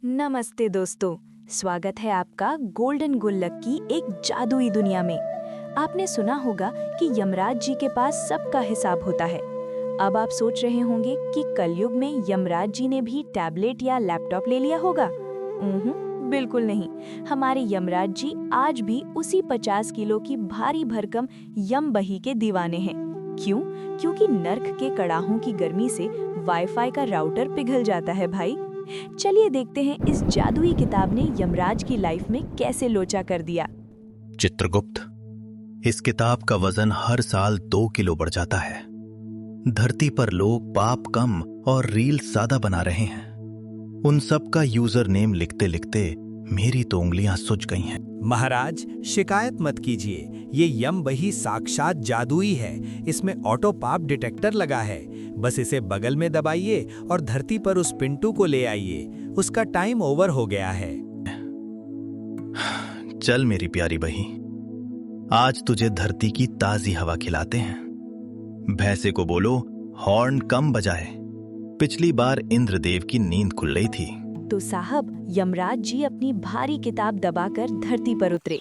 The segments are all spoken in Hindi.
नमस्ते दोस्तों, स्वागत है आपका गोल्डन गुल्लक की एक जादुई दुनिया में। आपने सुना होगा कि यमराज जी के पास सबका हिसाब होता है। अब आप सोच रहे होंगे कि कलयुग में यमराज जी ने भी टैबलेट या लैपटॉप ले लिया होगा। बिल्कुल नहीं। हमारे यमराज जी आज भी उसी 50 किलो की भारी भरकम यम बही के दीवाने हैं। क्यों? क्योंकि नर्क के कड़ाहों की गर्मी से वाईफाई का राउटर पिघल जाता है भाई। चलिए देखते हैं इस जादुई किताब ने यमराज की लाइफ में कैसे लोचा कर दिया। चित्रगुप्त, इस किताब का वजन हर साल 2 किलो बढ़ जाता है। धरती पर लोग पाप कम और रील सादा बना रहे हैं। उन सब का यूजर नेम लिखते लिखते मेरी तो उंगलियां सूज गई हैं। महाराज, शिकायत मत कीजिए, ये यम बही साक्षात जादुई है। इसमें ऑटो पाप डिटेक्टर लगा है। बस इसे बगल में दबाइए और धरती पर उस पिंटू को ले आइए। उसका टाइम ओवर हो गया है। चल मेरी प्यारी बही, आज तुझे धरती की ताजी हवा खिलाते हैं। भैंसे को बोलो हॉर्न कम बजाए। पिछली बार इंद्रदेव की नींद खुल रही थी। तो साहब, यमराज जी अपनी भारी किताब दबाकर धरती पर उतरे।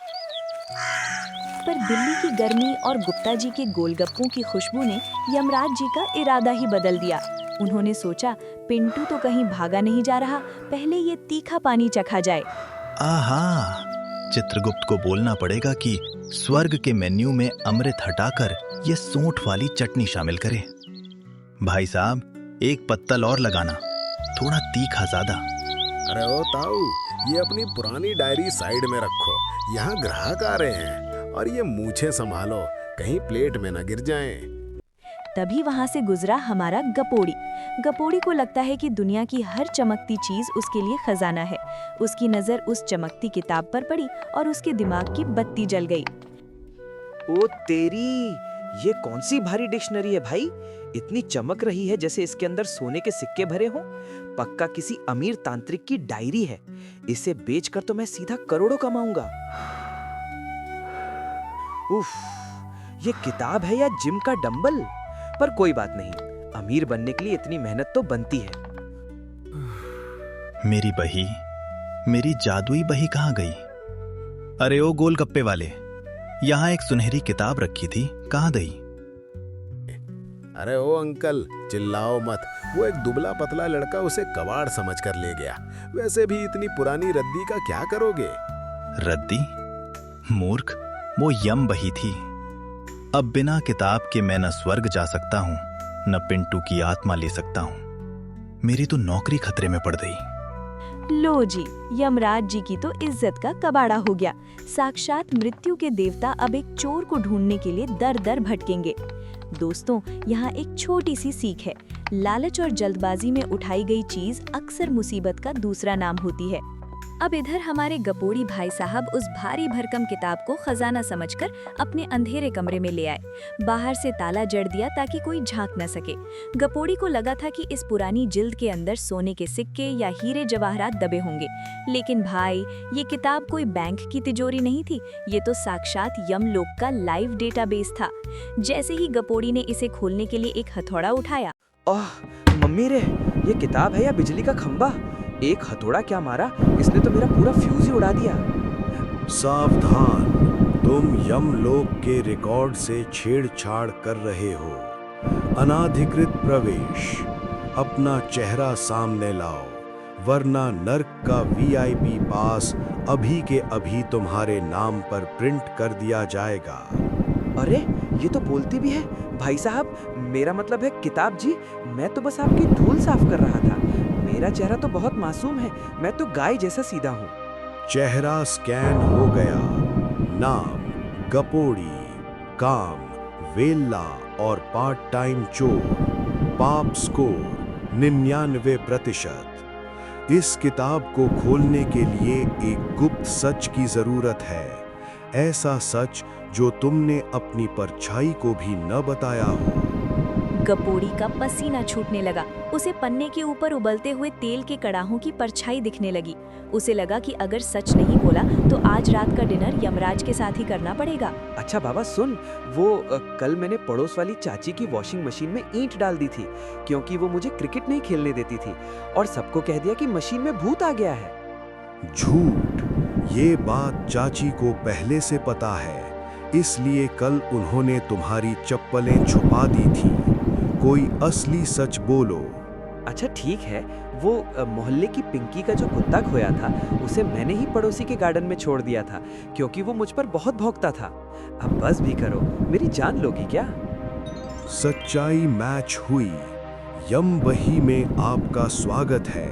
पर दिल्ली की गर्मी और गुप्ता जी के गोलगप्पों की खुशबू ने यमराज जी का इरादा ही बदल दिया। उन्होंने सोचा, पिंटू तो कहीं भागा नहीं जा रहा, पहले ये तीखा पानी चखा जाए। आहा, चित्रगुप्त को बोलना पड़ेगा कि स्वर्ग के मेन्यू में अमृत हटाकर ये सूंठ वाली चटनी शामिल करे। भाई साहब, एक पत्तल और लगाना, थोड़ा तीखा ज्यादा। अरे ओ ताऊ, ये अपनी पुरानी डायरी साइड में रखो, यहाँ ग्राहक आ रहे हैं। और ये मूछें संभालो, कहीं प्लेट में न गिर जाएं। तभी वहाँ से गुजरा हमारा गपोड़ी। गपोड़ी को लगता है कि दुनिया की हर चमकती चीज उसके लिए खजाना है। उसकी नजर उस चमकती किताब पर पड़ी और उसके दिमाग की बत्ती जल गई। ओ तेरी, ये कौन सी भारी डिक्शनरी है भाई? इतनी चमक रही है जैसे इसके अंदर सोने के सिक्के भरे हों। पक्का किसी अमीर तांत्रिक की डायरी है। इसे बेचकर तो मैं सीधा करोड़ों कमाऊंगा। उफ, ये किताब है या जिम का डंबल? पर कोई बात नहीं, अमीर बनने के लिए इतनी मेहनत तो बनती है। मेरी बही, मेरी जादुई बही कहाँ गई? अरे ओ गोलगप्पे वाले, यहाँ एक सुनहरी किताब रखी थी, कहाँ गई? अरे ओ अंकल, चिल्लाओ मत। वो एक दुबला पतला लड़का उसे कबाड़ समझकर ले गया। वैसे भी इतनी पुरानी रद्दी का क्या करोगे? रद्दी? मूर्ख, वो यम बही थी। अब बिना किताब के मैं न स्वर्ग जा सकता हूँ, न पिंटू की आत्मा ले सकता हूँ। मेरी तो नौकरी खतरे में पड़ गई। लो जी, यमराज जी की तो इज्जत का कबाड़ा हो गया। साक्षात मृत्यु के देवता अब एक चोर को ढूंढने के लिए दर दर भटकेंगे। दोस्तों, यहाँ एक छोटी सी सीख है। लालच और जल्दबाजी में उठाई गई चीज अक्सर मुसीबत का दूसरा नाम होती है। अब इधर हमारे गपोड़ी भाई साहब उस भारी भरकम किताब को खजाना समझकर अपने अंधेरे कमरे में ले आए। बाहर से ताला जड़ दिया ताकि कोई झांक न सके। गपोड़ी को लगा था कि इस पुरानी जिल्द के अंदर सोने के सिक्के या हीरे जवाहरात दबे होंगे। लेकिन भाई, ये किताब कोई बैंक की तिजोरी नहीं थी, ये तो साक्षात यमलोक का लाइव डेटाबेस था। जैसे ही गपोड़ी ने इसे खोलने के लिए एक हथौड़ा उठाया, ओह मम्मी रे, ये किताब है या बिजली का खंबा? एक हथौड़ा क्या मारा, इसने तो मेरा पूरा फ्यूज ही उड़ा दिया। सावधान, तुम यमलोक के रिकॉर्ड से छेड़छाड़ कर रहे हो। अनाधिकृत प्रवेश। अपना चेहरा सामने लाओ, वरना नर्क का वीआईपी पास अभी के अभी तुम्हारे नाम पर प्रिंट कर दिया जाएगा। अरे, ये तो बोलती भी है। भाई साहब, मेरा मतलब है किताब जी, मैं तो बस आपकी धूल साफ कर रहा था। मेरा चेहरा तो बहुत मासूम है, मैं तो गाय जैसा सीधा हूँ। चेहरा स्कैन हो गया। नाम गपोड़ी, काम वेल्ला और पार्ट टाइम चोर। पाप स्कोर 99%। इस किताब को खोलने के लिए एक गुप्त सच की जरूरत है। ऐसा सच जो तुमने अपनी परछाई को भी न बताया हो। गपोड़ी का पसीना छूटने लगा। उसे पन्ने के ऊपर उबलते हुए तेल के कड़ाहों की परछाई दिखने लगी। उसे लगा कि अगर सच नहीं बोला तो आज रात का डिनर यमराज के साथ ही करना पड़ेगा। अच्छा बाबा सुन, कल मैंने पड़ोस वाली चाची की वॉशिंग मशीन में ईंट डाल दी थी क्योंकि वो मुझे क्रिकेट नहीं खेलने देती थी, और सबको कह दिया कि मशीन में भूत आ गया है। झूठ। ये बात चाची को पहले से पता है, इसलिए कल उन्होंने तुम्हारी चप्पलें छुपा दी थी। कोई असली सच बोलो। अच्छा ठीक है, मोहल्ले की पिंकी का जो कुत्ता खोया था उसे मैंने ही पड़ोसी के गार्डन में छोड़ दिया था क्योंकि वो मुझ पर बहुत भौंकता था। अब बस भी करो, मेरी जान लोगी क्या? सच्चाई मैच हुई। यम वही में आपका स्वागत है।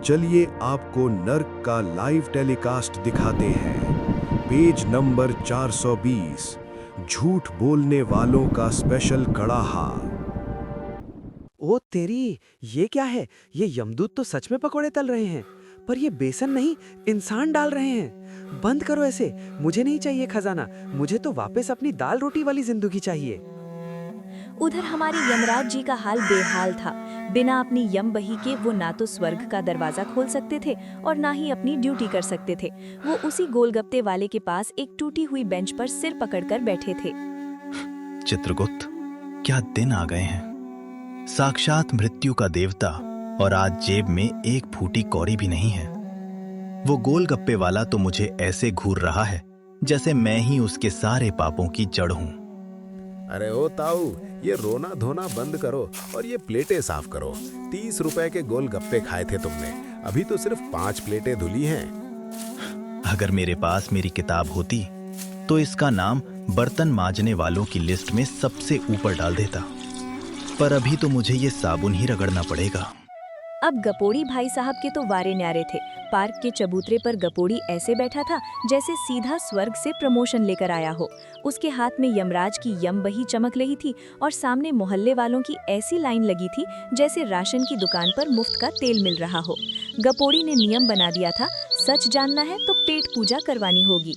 चलिए आपको नर्क का लाइव टेलीकास्ट दिखाते हैं। पेज नंबर 420, झूठ बोलने वालों का स्पेशल कड़ाहा। ओ तेरी, ये क्या है? ये यमदूत तो सच में पकोड़े तल रहे हैं, पर ये बेसन नहीं, इंसान डाल रहे हैं। बंद करो ऐसे, मुझे नहीं चाहिए खजाना, मुझे तो वापस अपनी दाल रोटी वाली जिंदगी चाहिए। उधर हमारे यमराज जी का हाल बेहाल था। बिना अपनी यम बही के वो ना तो स्वर्ग का दरवाजा खोल सकते थे और ना ही अपनी ड्यूटी कर सकते थे। वो उसी गोलगप्पे वाले के पास एक टूटी हुई बेंच पर सिर पकड़कर बैठे थे। चित्रगुप्त, क्या दिन आ गए हैं। साक्षात मृत्यु का देवता, और आज जेब में एक फूटी कौड़ी भी नहीं है। वो गोलगप्पे वाला तो मुझे ऐसे घूर रहा है जैसे मैं ही उसके सारे पापों की जड़ हूं। अरे ओ ताऊ, ये रोना धोना बंद करो और ये प्लेटें साफ करो। 30 रुपए के गोलगप्पे खाए थे तुमने, अभी तो सिर्फ 5 प्लेटें धुली हैं। अगर मेरे पास मेरी किताब होती तो इसका नाम बर्तन मांजने वालों की लिस्ट में सबसे ऊपर डाल देता, पर अभी तो मुझे ये साबुन ही रगड़ना पड़ेगा। अब गपोड़ी भाई साहब के तो वारे न्यारे थे। पार्क के चबूतरे पर गपोड़ी ऐसे बैठा था जैसे सीधा स्वर्ग से प्रमोशन लेकर आया हो। उसके हाथ में यमराज की यम बही चमक रही थी और सामने मोहल्ले वालों की ऐसी लाइन लगी थी जैसे राशन की दुकान पर मुफ्त का तेल मिल रहा हो। गपोड़ी ने नियम बना दिया था, सच जानना है तो पेट पूजा करवानी होगी।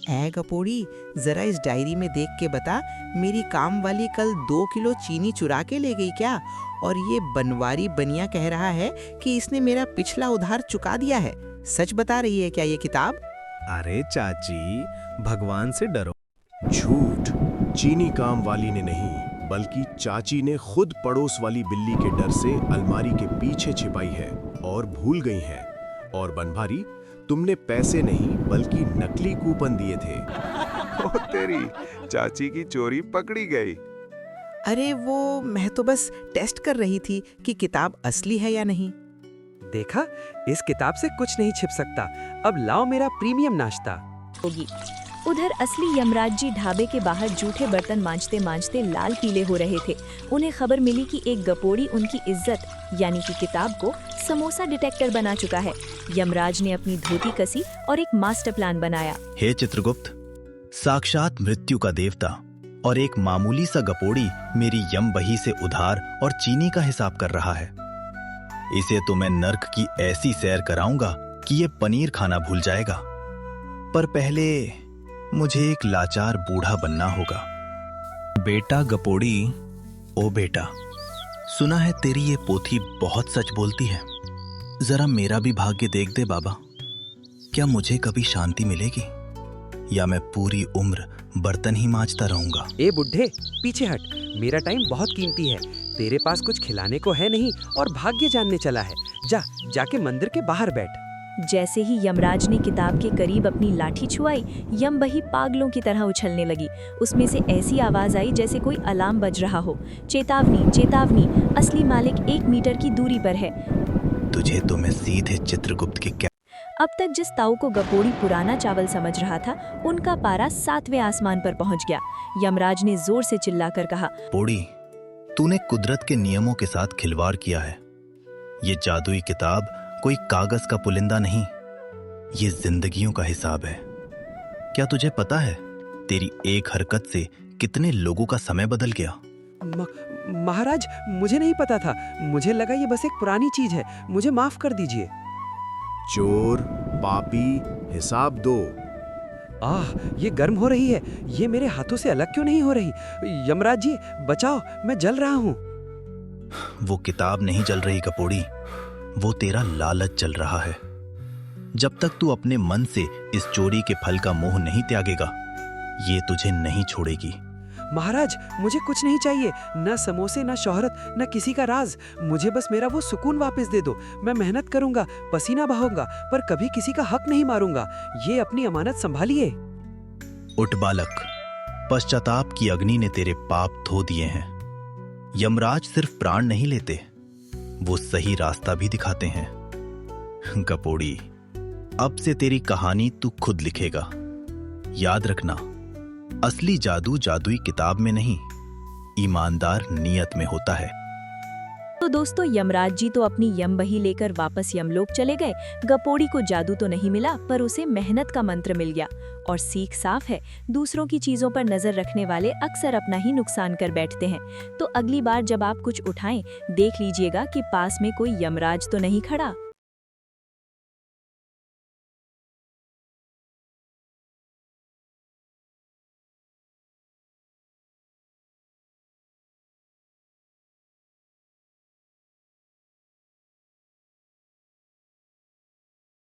ऐ गपोड़ी, जरा इस डायरी में देख के बता, मेरी काम वाली कल 2 किलो चीनी चुरा के ले गई क्या? और ये बनवारी बनिया कह रहा है कि इसने मेरा पिछला उधार चुका दिया है। सच बता रही है क्या ये किताब? अरे चाची, भगवान से डरो। झूठ। चीनी काम वाली ने नहीं, बल्कि चाची ने खुद पड़ोस वाली बिल्ली के डर से अलमारी के पीछे छिपाई है और भूल गई है। और बनभारी, तुमने पैसे नहीं बल्कि नकली कूपन दिए थे। ओ तेरी, चाची की चोरी पकड़ी गई। अरे वो मैं तो बस टेस्ट कर रही थी कि किताब असली है या नहीं। देखा, इस किताब से कुछ नहीं छिप सकता। अब लाओ मेरा प्रीमियम नाश्ता। होगी। उधर असली यमराज जी ढाबे के बाहर जूठे बर्तन मांजते मांजते लाल पीले हो रहे थे। उन्हें खबर मिली कि एक गपोड़ी उनकी इज्जत यानी कि किताब को समोसा डिटेक्टर बना चुका है। यमराज ने अपनी धोती कसी और एक मास्टर प्लान बनाया। हे चित्रगुप्त, साक्षात मृत्यु का देवता और एक मामूली सा गपोड़ी मेरी यम बही से उधार और चीनी का हिसाब कर रहा है। इसे तो मैं नर्क की ऐसी सैर कराऊंगा कि ये पनीर खाना भूल जाएगा। पर पहले मुझे एक लाचार बूढ़ा बनना होगा। बेटा गपोड़ी, ओ बेटा, सुना है तेरी ये पोथी बहुत सच बोलती है। जरा मेरा भी भाग्य देख दे बाबा। क्या मुझे कभी शांति मिलेगी या मैं पूरी उम्र बर्तन ही मांजता रहूंगा? ए बुढ़े, पीछे हट, मेरा टाइम बहुत कीमती है। तेरे पास कुछ खिलाने को है नहीं और भाग्य जानने चला है। जाके मंदिर के बाहर बैठ। जैसे ही यमराज ने किताब के करीब अपनी लाठी छुआई, यम बही पागलों की तरह उछलने लगी। उसमें से ऐसी आवाज आई जैसे कोई अलार्म बज रहा हो। चेतावनी, चेतावनी, असली मालिक 1 मीटर की दूरी पर है। तुझे तो मैं सीधे चित्रगुप्त के अब तक जिस ताऊ को गपोड़ी पुराना चावल समझ रहा था, उनका पारा 7वें आसमान पर पहुंच गया। यमराज ने जोर से चिल्लाकर कहा, पोड़ी, तूने कुदरत के नियमों के साथ खिलवाड़ किया है। ये जादुई किताब कोई कागज का पुलिंदा नहीं, ये जिंदगियों का हिसाब है। क्या तुझे पता है तेरी एक हरकत से कितने लोगों का समय बदल गया? महाराज, मुझे नहीं पता था। मुझे लगा ये बस एक पुरानी चीज है। मुझे माफ कर दीजिए। चोर, पापी, हिसाब दो। आह, ये गर्म हो रही है। ये मेरे हाथों से अलग क्यों नहीं हो रही? यमराज जी, बचाओ, मैं जल रहा हूँ। वो किताब नहीं जल रही कपोड़ी, वो तेरा लालच जल रहा है। जब तक तू अपने मन से इस चोरी के फल का मोह नहीं त्यागेगा, ये तुझे नहीं छोड़ेगी। महाराज, मुझे कुछ नहीं चाहिए, न समोसे, न शोहरत, न किसी का राज। मुझे बस मेरा वो सुकून वापस दे दो। मैं मेहनत करूंगा, पसीना बहाऊंगा, पर कभी किसी का हक नहीं मारूंगा। ये अपनी अमानत संभालिए। उठ बालक, पश्चाताप की अग्नि ने तेरे पाप धो दिए हैं। यमराज सिर्फ प्राण नहीं लेते, वो सही रास्ता भी दिखाते हैं। कपोड़ी, अब से तेरी कहानी तू खुद लिखेगा। याद रखना, असली जादू जादुई किताब में नहीं, ईमानदार नियत में होता है। तो दोस्तों, यमराज जी तो अपनी यमबही लेकर वापस यमलोक चले गए। गपोड़ी को जादू तो नहीं मिला, पर उसे मेहनत का मंत्र मिल गया। और सीख साफ है, दूसरों की चीजों पर नजर रखने वाले अक्सर अपना ही नुकसान कर बैठते हैं। तो अगली बार जब आप कुछ उठाएं, देख लीजिएगा कि पास में कोई यमराज तो नहीं खड़ा।